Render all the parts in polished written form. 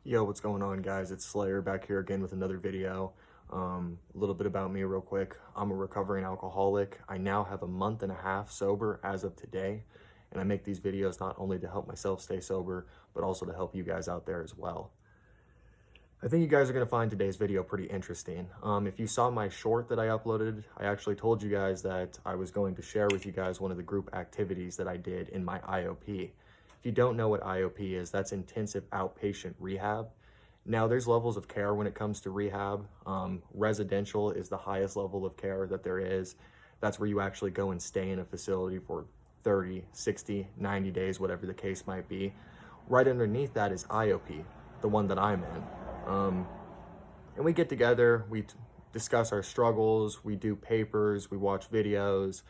Yo, what's going on, guys? It's Slayer back here again with another video. A little bit about me real quick. I'm a recovering alcoholic. I now have a month and a half sober as of today, and I make these videos not only to help myself stay sober, but also to help you guys out there as well. I think you guys are going to find today's video pretty interesting. If you saw my short that I uploaded, I actually told you guys that I was going to share with you guys one of the group activities that I did in my IOP. If you don't know what IOP is, that's intensive outpatient rehab. Now, there's levels of care when it comes to rehab. Residential is the highest level of care that there is. That's where you actually go and stay in a facility for 30, 60, 90 days, whatever the case might be. Right underneath that is IOP, the one that I'm in. And we get together, we discuss our struggles, we do papers, we watch videos.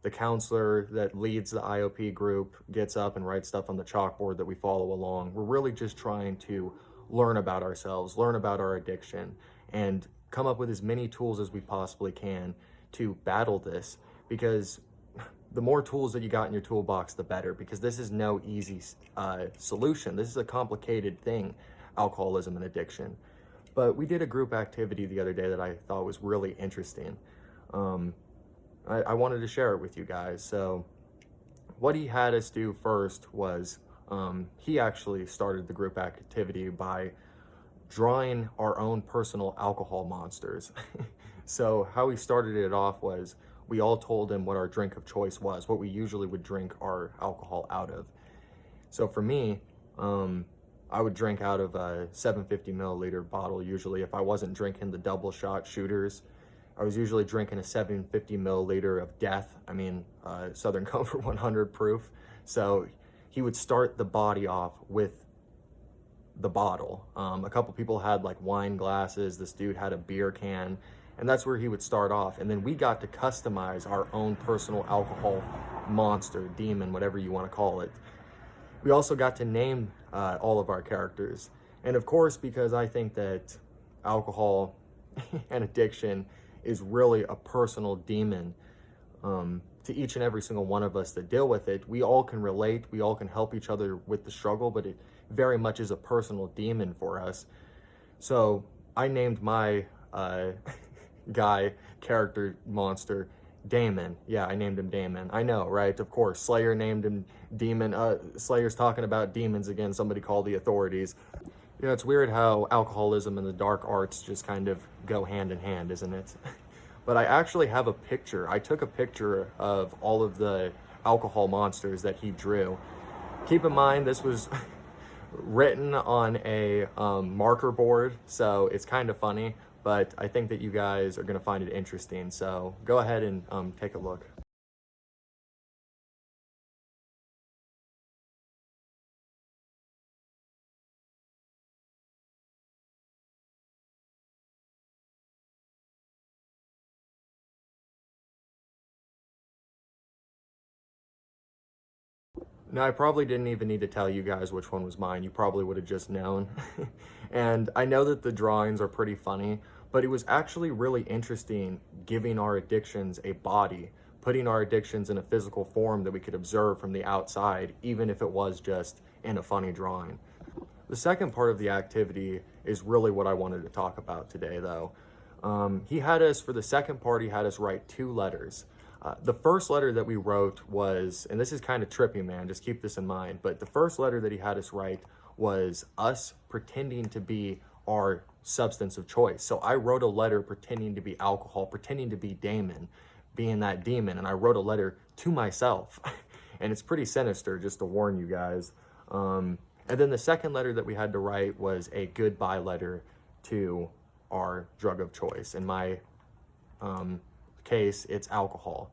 The counselor that leads the IOP group gets up and writes stuff on the chalkboard that we follow along. We're really just trying to learn about ourselves, learn about our addiction, and come up with as many tools as we possibly can to battle this, because the more tools that you got in your toolbox, the better, because this is no easy solution. This is a complicated thing, alcoholism and addiction. But we did a group activity the other day that I thought was really interesting. I wanted to share it with you guys. So what he had us do first was he actually started the group activity by drawing our own personal alcohol monsters. So how he started it off was we all told him what our drink of choice was, what we usually would drink our alcohol out of. So for me, I would drink out of a 750 milliliter bottle usually. If I wasn't drinking the double shot shooters, I was usually drinking a 750 milliliter of Death. Southern Comfort 100 proof. So he would start the body off with the bottle. A couple people had like wine glasses. This dude had a beer can, and that's where he would start off. And then we got to customize our own personal alcohol monster, demon, whatever you want to call it. We also got to name all of our characters. And of course, because I think that alcohol and addiction is really a personal demon to each and every single one of us that deal with it. We all can relate, we all can help each other with the struggle, but it very much is a personal demon for us. So I named my character monster Damon. Yeah, I named him Damon. I know, right? Of course. Slayer named him Demon. Slayer's talking about demons again. Somebody called the authorities. You know, it's weird how alcoholism and the dark arts just kind of go hand in hand, isn't it? But I actually have a picture. I took a picture of all of the alcohol monsters that he drew. Keep in mind, this was written on a marker board, so it's kind of funny, but I think that you guys are going to find it interesting. So go ahead and take a look. Now, I probably didn't even need to tell you guys which one was mine. You probably would have just known. And I know that the drawings are pretty funny, but it was actually really interesting giving our addictions a body, putting our addictions in a physical form that we could observe from the outside, even if it was just in a funny drawing. The second part of the activity is really what I wanted to talk about today, though. He had us, for the second part, he had us write 2 letters. The first letter that we wrote was, and this is kind of trippy, man, just keep this in mind, but the first letter that he had us write was us pretending to be our substance of choice. So I wrote a letter pretending to be alcohol, pretending to be Damon, being that demon, and I wrote a letter to myself. And it's pretty sinister, just to warn you guys. And then the second letter that we had to write was a goodbye letter to our drug of choice. In my case, it's alcohol.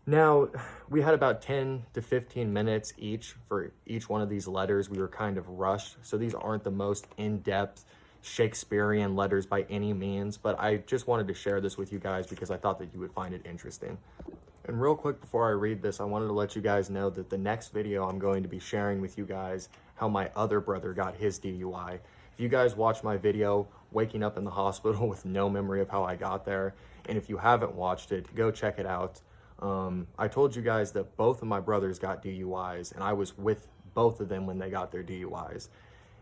Now, we had about 10 to 15 minutes each for each one of these letters. We were kind of rushed, so these aren't the most in-depth Shakespearean letters by any means, but I just wanted to share this with you guys because I thought that you would find it interesting. And real quick before I read this, I wanted to let you guys know that the next video I'm going to be sharing with you guys how my other brother got his DUI. If you guys watch my video, waking up in the hospital with no memory of how I got there, and if you haven't watched it, go check it out. I told you guys that both of my brothers got DUIs, and I was with both of them when they got their DUIs.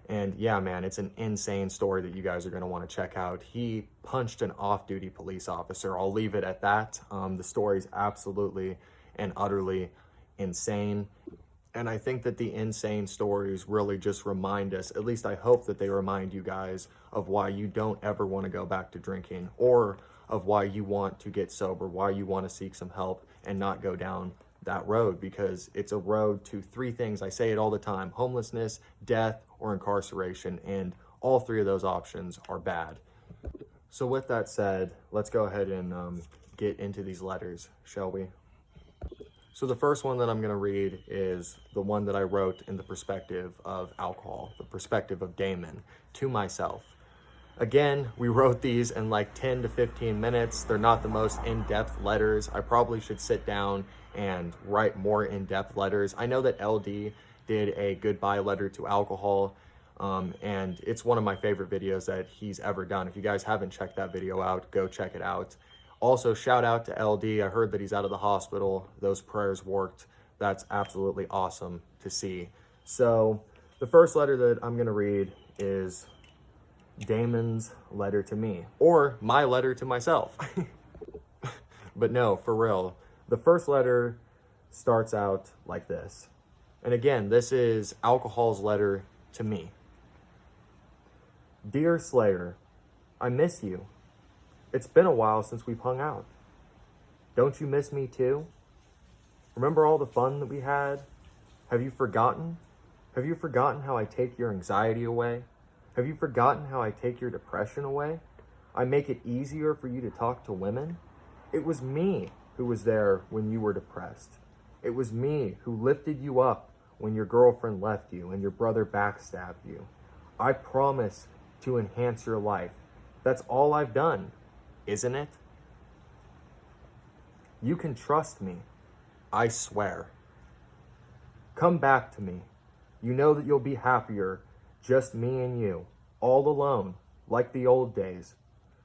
And yeah, man, it's an insane story that you guys are going to want to check out. He punched an off-duty police officer. I'll leave it at that. The story is absolutely and utterly insane. And I think that the insane stories really just remind us, at least I hope that they remind you guys, of why you don't ever want to go back to drinking, or of why you want to get sober, why you want to seek some help and not go down that road, because it's a road to three things. I say it all the time: homelessness, death, or incarceration. And all three of those options are bad. So with that said, let's go ahead and get into these letters, shall we? So the first one that I'm going to read is the one that I wrote in the perspective of alcohol, the perspective of Damon, to myself. Again, we wrote these in like 10 to 15 minutes. They're not the most in-depth letters. I probably should sit down and write more in-depth letters. I know that LD did a goodbye letter to alcohol, and it's one of my favorite videos that he's ever done. If you guys haven't checked that video out, go check it out. Also, shout out to LD. I heard that he's out of the hospital. Those prayers worked. That's absolutely awesome to see. So the first letter that I'm going to read is Damon's letter to me, or my letter to myself. But no, for real. The first letter starts out like this. And again, this is alcohol's letter to me. Dear Slayer, I miss you. It's been a while since we've hung out. Don't you miss me too? Remember all the fun that we had? Have you forgotten? Have you forgotten how I take your anxiety away? Have you forgotten how I take your depression away? I make it easier for you to talk to women. It was me who was there when you were depressed. It was me who lifted you up when your girlfriend left you and your brother backstabbed you. I promise to enhance your life. That's all I've done, isn't it? You can trust me, I swear. Come back to me. You know that you'll be happier, just me and you, all alone, like the old days.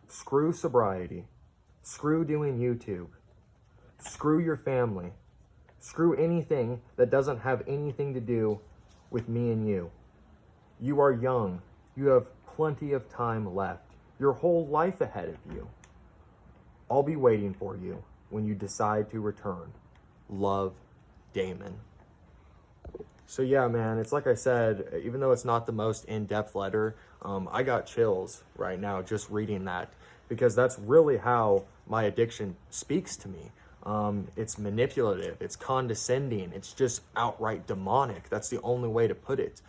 Screw sobriety. Screw doing YouTube. Screw your family. Screw anything that doesn't have anything to do with me and you. You are young. You have plenty of time left. Your whole life ahead of you. I'll be waiting for you when you decide to return. Love, Damon. So yeah, man, it's like I said, even though it's not the most in-depth letter, I got chills right now just reading that, because that's really how my addiction speaks to me. It's manipulative, it's condescending, it's just outright demonic. That's the only way to put it.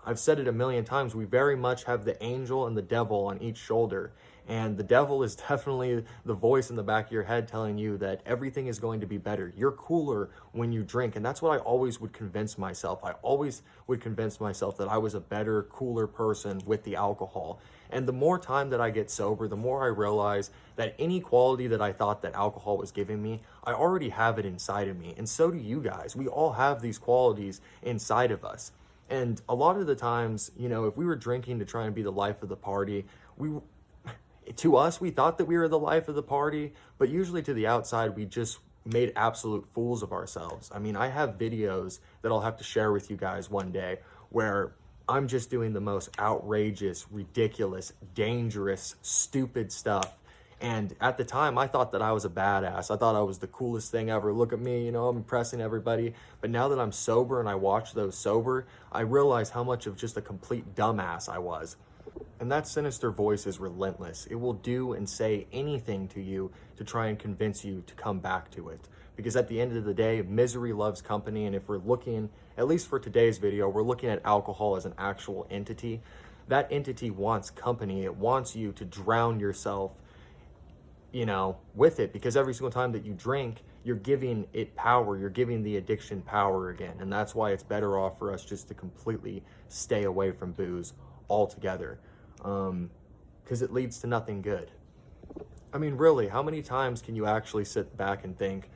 I've said it a million times, we very much have the angel and the devil on each shoulder. And the devil is definitely the voice in the back of your head telling you that everything is going to be better. You're cooler when you drink. And that's what I always would convince myself. I always would convince myself that I was a better, cooler person with the alcohol. And the more time that I get sober, the more I realize that any quality that I thought that alcohol was giving me, I already have it inside of me. And so do you guys. We all have these qualities inside of us. And a lot of the times, you know, if we were drinking to try and be the life of the party, to us, we thought that we were the life of the party, but usually to the outside, we just made absolute fools of ourselves. I mean, I have videos that I'll have to share with you guys one day where I'm just doing the most outrageous, ridiculous, dangerous, stupid stuff. And at the time, I thought that I was a badass. I thought I was the coolest thing ever. Look at me, you know, I'm impressing everybody. But now that I'm sober and I watch those sober, I realize how much of just a complete dumbass I was. And that sinister voice is relentless. It will do and say anything to you to try and convince you to come back to it. Because at the end of the day, misery loves company. And if we're looking, at least for today's video, we're looking at alcohol as an actual entity. That entity wants company. It wants you to drown yourself, you know, with it. Because every single time that you drink, you're giving it power. You're giving the addiction power again. And that's why it's better off for us just to completely stay away from booze altogether, because it leads to nothing good. I mean, really, how many times can you actually sit back and think,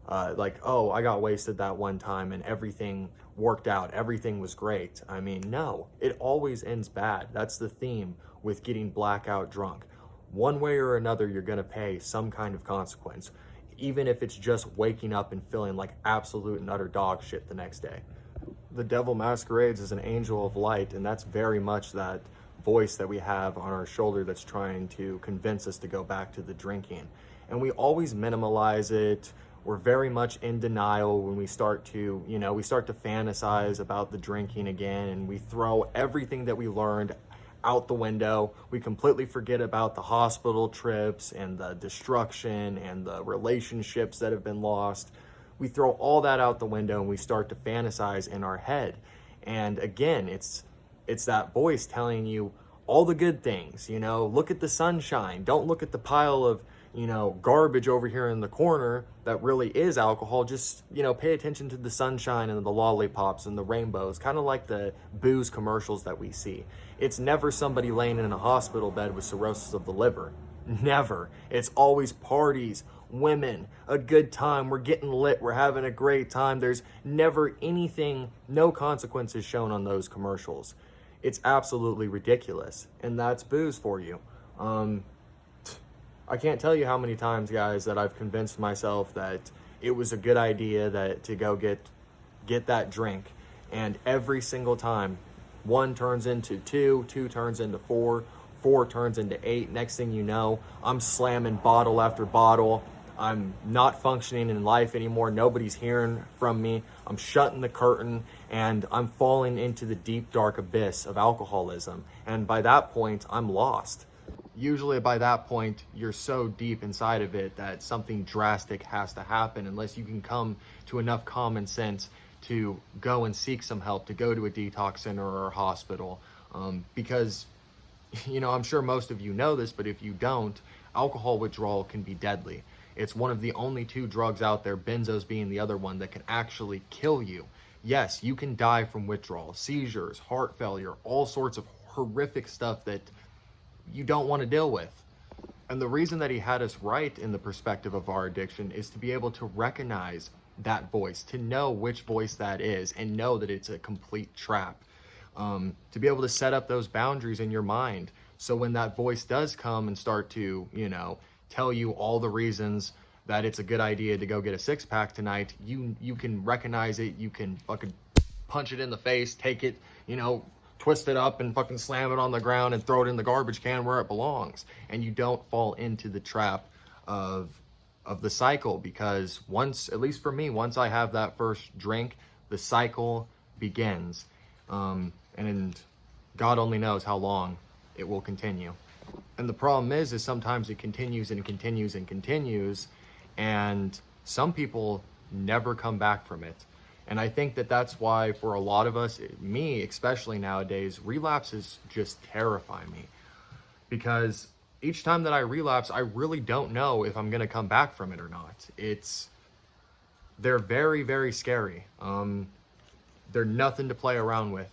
like, oh, I got wasted that one time and everything worked out, everything was great? I mean, no, it always ends bad. That's the theme with getting blackout drunk. One way or another, you're going to pay some kind of consequence, even if it's just waking up and feeling like absolute and utter dog shit the next day. The devil masquerades as an angel of light, and that's very much that voice that we have on our shoulder that's trying to convince us to go back to the drinking. And we always minimalize it. We're very much in denial when we start to, we start to fantasize about the drinking again, and we throw everything that we learned out the window. We completely forget about the hospital trips and the destruction and the relationships that have been lost. We throw all that out the window and we start to fantasize in our head. And again, it's that voice telling you all the good things, look at the sunshine. Don't look at the pile of, garbage over here in the corner that really is alcohol. Just, pay attention to the sunshine and the lollipops and the rainbows, kind of like the booze commercials that we see. It's never somebody laying in a hospital bed with cirrhosis of the liver. Never. It's always parties, women, a good time. We're getting lit. We're having a great time. There's never anything, no consequences shown on those commercials. It's absolutely ridiculous. And that's booze for you. I can't tell you how many times, guys, that I've convinced myself that it was a good idea to go get that drink. And every single time, 1 turns into 2, 2 turns into 4, 4 turns into 8. Next thing you know, I'm slamming bottle after bottle. I'm not functioning in life anymore. Nobody's hearing from me. I'm shutting the curtain, and I'm falling into the deep, dark abyss of alcoholism. And by that point, I'm lost. Usually by that point, you're so deep inside of it that something drastic has to happen, unless you can come to enough common sense to go and seek some help, to go to a detox center or a hospital. Because, I'm sure most of you know this, but if you don't, alcohol withdrawal can be deadly. It's one of the only 2 drugs out there, benzos being the other one, that can actually kill you. Yes, you can die from withdrawal, seizures, heart failure, all sorts of horrific stuff that you don't want to deal with. And the reason that he had us right in the perspective of our addiction is to be able to recognize that voice, to know which voice that is, and know that it's a complete trap. To be able to set up those boundaries in your mind, so when that voice does come and start to, tell you all the reasons that it's a good idea to go get a 6-pack tonight, you can recognize it, you can fucking punch it in the face, take it, twist it up and fucking slam it on the ground and throw it in the garbage can where it belongs. And you don't fall into the trap of the cycle, because once, at least for me, once I have that first drink, the cycle begins. And God only knows how long it will continue. And the problem is sometimes it continues and continues and continues, and some people never come back from it. And I think that that's why for a lot of us, me especially nowadays, relapses just terrify me. Because each time that I relapse, I really don't know if I'm going to come back from it or not. They're very, very scary. They're nothing to play around with.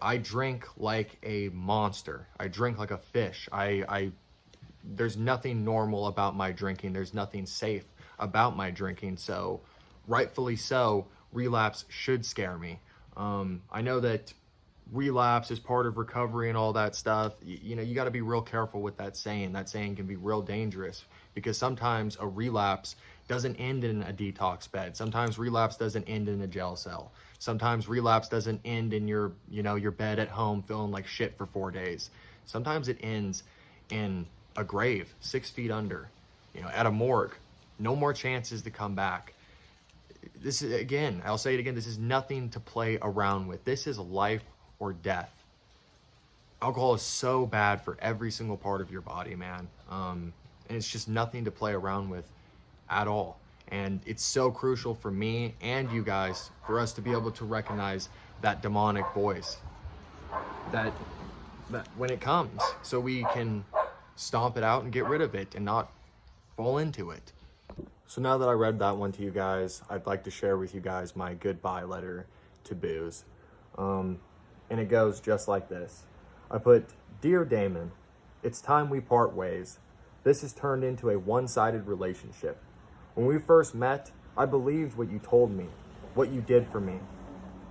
I drink like a monster. I drink like a fish. There's nothing normal about my drinking. There's nothing safe about my drinking. So rightfully so, relapse should scare me. I know that relapse is part of recovery and all that stuff. You got to be real careful with that saying. That saying can be real dangerous, because sometimes a relapse doesn't end in a detox bed. Sometimes relapse doesn't end in a jail cell. Sometimes relapse doesn't end in your bed at home feeling like shit for 4 days. Sometimes it ends in a grave 6 feet under, at a morgue. No more chances to come back. This is, again, I'll say it again, this is nothing to play around with. This is life or death. Alcohol is so bad for every single part of your body, man. And it's just nothing to play around with at all. And it's so crucial for me and you guys, for us to be able to recognize that demonic voice, that when it comes, so we can stomp it out and get rid of it and not fall into it. So now that I read that one to you guys, I'd like to share with you guys my goodbye letter to booze. And it goes just like this. I put, "Dear Damon, it's time we part ways. This has turned into a one-sided relationship. When we first met, I believed what you told me, what you did for me.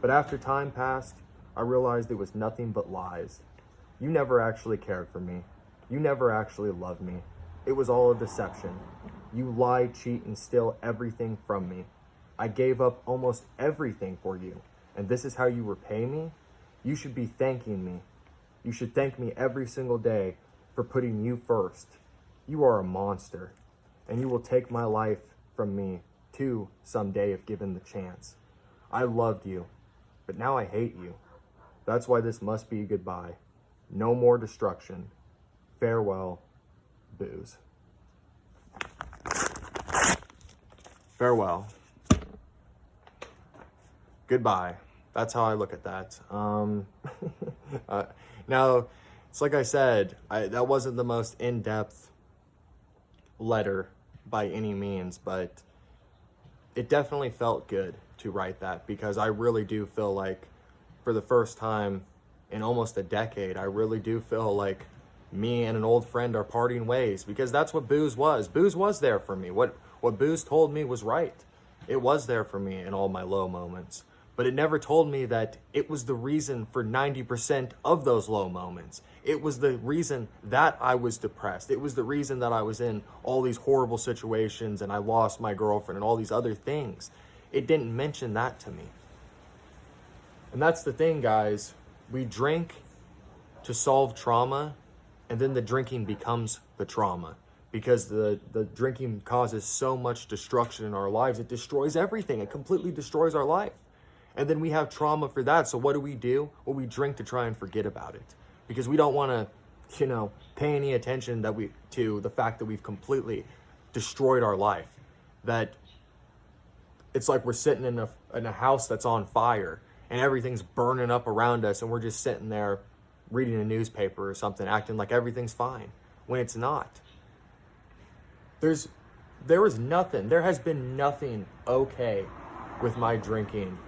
But after time passed, I realized it was nothing but lies. You never actually cared for me. You never actually loved me. It was all a deception. You lie, cheat, and steal everything from me. I gave up almost everything for you, and this is how you repay me, you should be thanking me. You should thank me every single day for putting you first. You are a monster, and you will take my life from me too someday if given the chance. I loved you, but now I hate you. That's why this must be goodbye. No more destruction. Farewell, booze. Farewell. Goodbye. That's how I look at that. Now, it's like I said, that wasn't the most in-depth letter by any means, but it definitely felt good to write that, because I really do feel like for the first time in almost a decade, I really do feel like me and an old friend are parting ways, because that's what booze was. Booze was there for me. What booze told me was right. It was there for me in all my low moments. But it never told me that it was the reason for 90% of those low moments. It was the reason that I was depressed. It was the reason that I was in all these horrible situations and I lost my girlfriend and all these other things. It didn't mention that to me. And that's the thing, guys. We drink to solve trauma, and then the drinking becomes the trauma. Because the drinking causes so much destruction in our lives. It destroys everything. It completely destroys our life. And then we have trauma for that. So what do? Well, we drink to try and forget about it. Because we don't want to, pay any attention to the fact that we've completely destroyed our life. That it's like we're sitting in a house that's on fire and everything's burning up around us, and we're just sitting there reading a newspaper or something, acting like everything's fine when it's not. There has been nothing okay with my drinking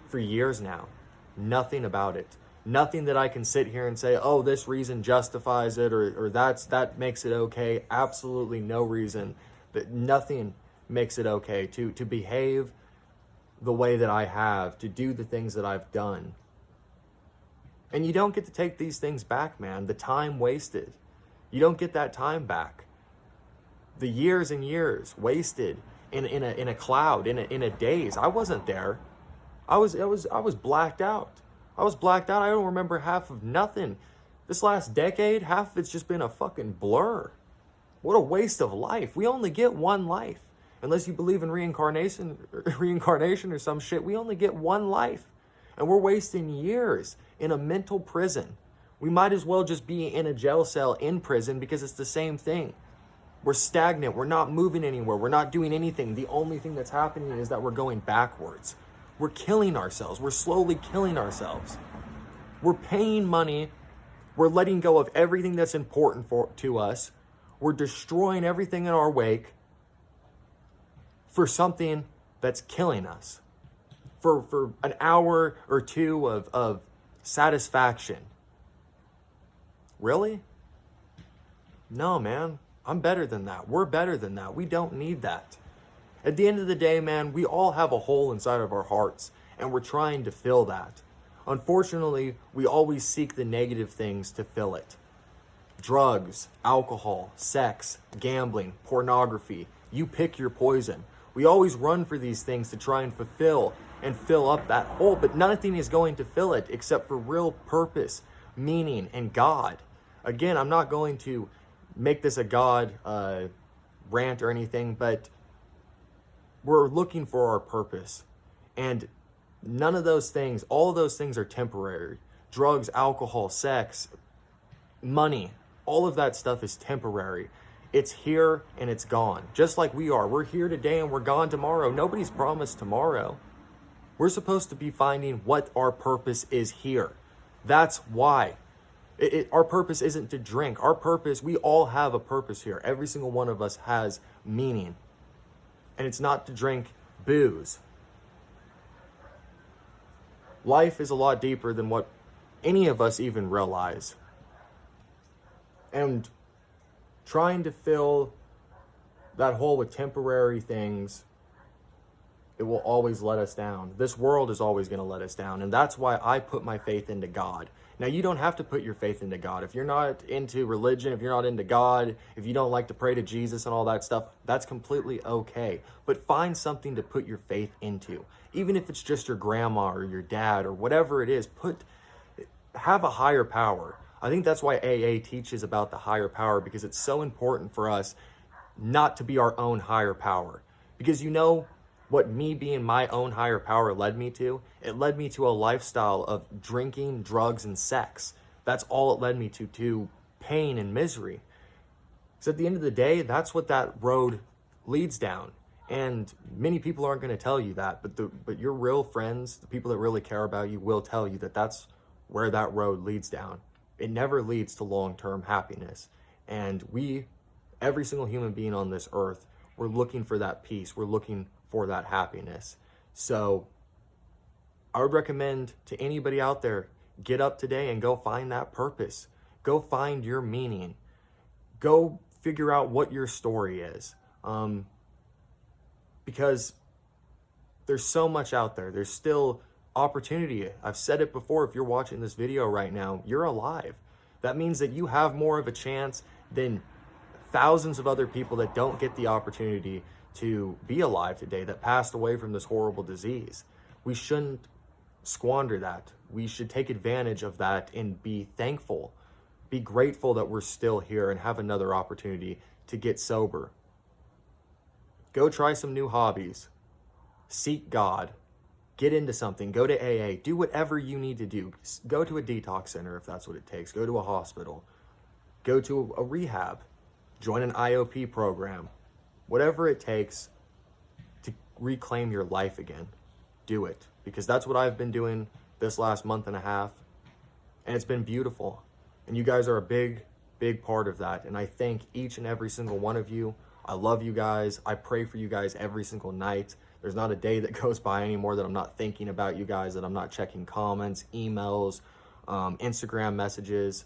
for years now. Nothing about it. Nothing that I can sit here and say, oh, this reason justifies it, or that makes it okay. Absolutely no reason. Nothing makes it okay to behave the way that I have, to do the things that I've done. And you don't get to take these things back, man. The time wasted. You don't get that time back. The years and years wasted in a cloud, in a daze. I wasn't there. I was blacked out. I was blacked out. I don't remember half of nothing. This last decade, half of it's just been a fucking blur. What a waste of life. We only get one life. Unless you believe in reincarnation or some shit, we only get one life. And we're wasting years in a mental prison. We might as well just be in a jail cell in prison, because it's the same thing. We're stagnant. We're not moving anywhere. We're not doing anything. The only thing that's happening is that we're going backwards. We're killing ourselves. We're slowly killing ourselves. We're paying money. We're letting go of everything that's important to us. We're destroying everything in our wake for something that's killing us. For an hour or two of satisfaction. Really? No, man. I'm better than that. We're better than that. We don't need that. At the end of the day, man, we all have a hole inside of our hearts, and we're trying to fill that. Unfortunately, we always seek the negative things to fill it. Drugs, alcohol, sex, gambling, pornography. You pick your poison. We always run for these things to try and fulfill and fill up that hole, but nothing is going to fill it except for real purpose, meaning, and God. Again, I'm not going to make this a God rant or anything, but we're looking for our purpose. And none of those things, all of those things are temporary. Drugs, alcohol, sex, money, all of that stuff is temporary. It's here and it's gone. Just like we are. We're here today and we're gone tomorrow. Nobody's promised tomorrow. We're supposed to be finding what our purpose is here. That's why. Our purpose isn't to drink. Our purpose, we all have a purpose here. Every single one of us has meaning. And it's not to drink booze. Life is a lot deeper than what any of us even realize. And trying to fill that hole with temporary things, it will always let us down. This world is always going to let us down. And that's why I put my faith into God. Now, you don't have to put your faith into God. If you're not into religion, if you're not into God, if you don't like to pray to Jesus and all that stuff, that's completely okay. But find something to put your faith into. Even if it's just your grandma or your dad or whatever it is, have a higher power. I think that's why AA teaches about the higher power, because it's so important for us not to be our own higher power. Because you know what me being my own higher power led me to? It led me to a lifestyle of drinking, drugs, and sex. That's all it led me to pain and misery. So at the end of the day, that's what that road leads down. And many people aren't going to tell you that, but your real friends, the people that really care about you, will tell you that that's where that road leads down. It never leads to long-term happiness. And every single human being on this earth, we're looking for that peace. We're looking for that happiness. So I would recommend to anybody out there, get up today and go find that purpose. Go find your meaning. Go figure out what your story is. Because there's so much out there. There's still opportunity. I've said it before, if you're watching this video right now, you're alive. That means that you have more of a chance than thousands of other people that don't get the opportunity to be alive today, that passed away from this horrible disease. We shouldn't squander that. We should take advantage of that and be thankful, be grateful that we're still here and have another opportunity to get sober. Go try some new hobbies. Seek God. Get into something. Go to AA. Do whatever you need to do. Go to a detox center if that's what it takes. Go to a hospital. Go to a rehab. Join an IOP program. Whatever it takes to reclaim your life again, do it. Because that's what I've been doing this last month and a half. And it's been beautiful. And you guys are a big, big part of that. And I thank each and every single one of you. I love you guys. I pray for you guys every single night. There's not a day that goes by anymore that I'm not thinking about you guys, that I'm not checking comments, emails, Instagram messages.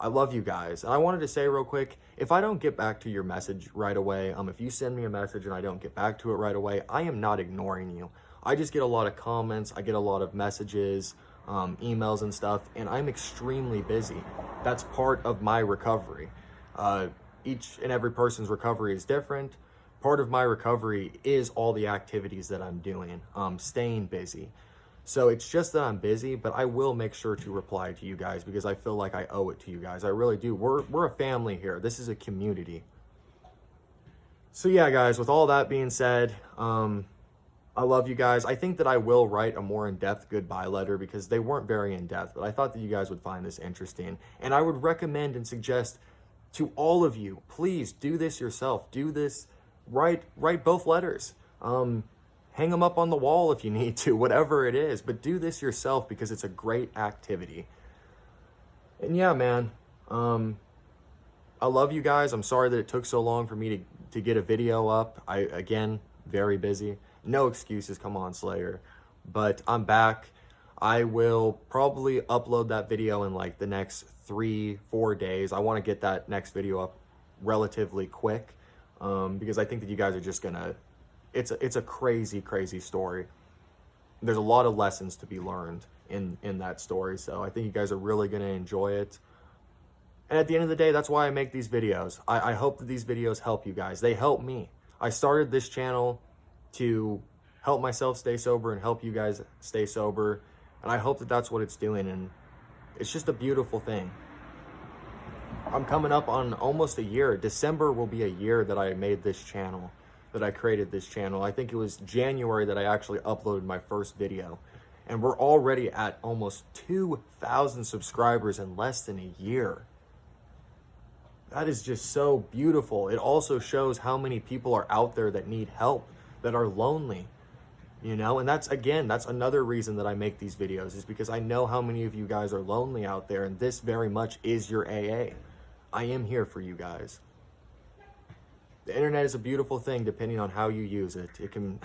I love you guys. And I wanted to say real quick, if I don't get back to your message right away, if you send me a message and I don't get back to it right away, I am not ignoring you. I just get a lot of comments. I get a lot of messages, emails and stuff, and I'm extremely busy. That's part of my recovery. Each and every person's recovery is different. Part of my recovery is all the activities that I'm doing, staying busy. So it's just that I'm busy, but I will make sure to reply to you guys because I feel like I owe it to you guys. I really do. We're a family here. This is a community. So yeah, guys, with all that being said, I love you guys. I think that I will write a more in-depth goodbye letter because they weren't very in-depth, but I thought that you guys would find this interesting. And I would recommend and suggest to all of you, please do this yourself. Do this, write both letters. Hang them up on the wall if you need to, whatever it is, but do this yourself because it's a great activity. And yeah, man, I love you guys. I'm sorry that it took so long for me to get a video up. Again, very busy. No excuses, come on, Slayer. But I'm back. I will probably upload that video in like the next 3-4 days. I want to get that next video up relatively quick because I think that you guys are just gonna, it's a crazy, crazy story. There's a lot of lessons to be learned in that story. So I think you guys are really gonna enjoy it. And at the end of the day, that's why I make these videos. I hope that these videos help you guys. They help me. I started this channel to help myself stay sober and help you guys stay sober. And I hope that that's what it's doing. And it's just a beautiful thing. I'm coming up on almost a year. December will be a year that I made this channel, that I created this channel. I think it was January that I actually uploaded my first video. And we're already at almost 2,000 subscribers in less than a year. That is just so beautiful. It also shows how many people are out there that need help, that are lonely, you know? And that's another reason that I make these videos, is because I know how many of you guys are lonely out there, and this very much is your AA. I am here for you guys. The internet is a beautiful thing depending on how you use it. It can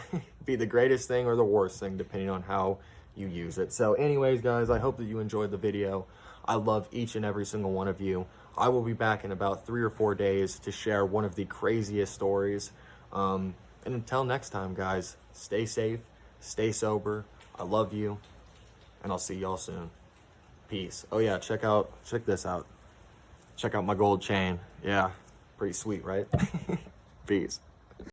be the greatest thing or the worst thing depending on how you use it. So anyways, guys, I hope that you enjoyed the video. I love each and every single one of you. I will be back in about 3 or 4 days to share one of the craziest stories. And until next time, guys, stay safe, stay sober. I love you, and I'll see y'all soon. Peace. Oh yeah, check this out. Check out my gold chain. Yeah, pretty sweet, right? Peace.